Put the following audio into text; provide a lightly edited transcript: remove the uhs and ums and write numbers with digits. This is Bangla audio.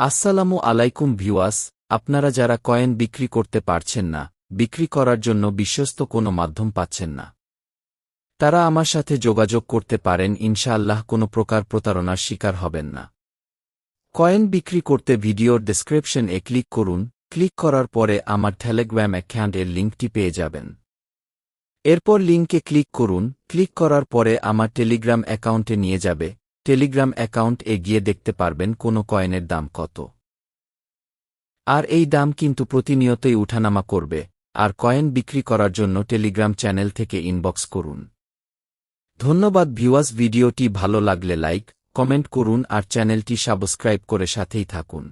আসসালামু আলাইকুম ভিউয়ার্স, আপনারা যারা কয়েন বিক্রি করতে পারছেন না, বিক্রি করার জন্য বিশ্বস্ত কোনো মাধ্যম পাচ্ছেন না, তারা আমার সাথে যোগাযোগ করতে পারেন। ইনশাআল্লাহ কোনো প্রকার প্রতারণার শিকার হবেন না। কয়েন বিক্রি করতে ভিডিওর ডেসক্রিপশন এ ক্লিক করুন। ক্লিক করার পরে আমার টেলিগ্রাম অ্যাকাউন্টের লিঙ্কটি পেয়ে যাবেন। এরপর লিঙ্কে ক্লিক করুন। ক্লিক করার পরে আমার টেলিগ্রাম অ্যাকাউন্টে নিয়ে যাবে। টেলিগ্রাম অ্যাকাউন্ট এ গিয়ে দেখতে পারবেন কোনো কয়েনের দাম কত, আর এই দাম কিন্তু প্রতিনিয়তই উঠানামা করবে। আর কয়েন বিক্রি করার জন্য টেলিগ্রাম চ্যানেল থেকে ইনবক্স করুন। ধন্যবাদ ভিউয়ার্স, ভিডিওটি ভালো লাগলে লাইক, কমেন্ট করুন আর চ্যানেলটি সাবস্ক্রাইব করে সাথেই থাকুন।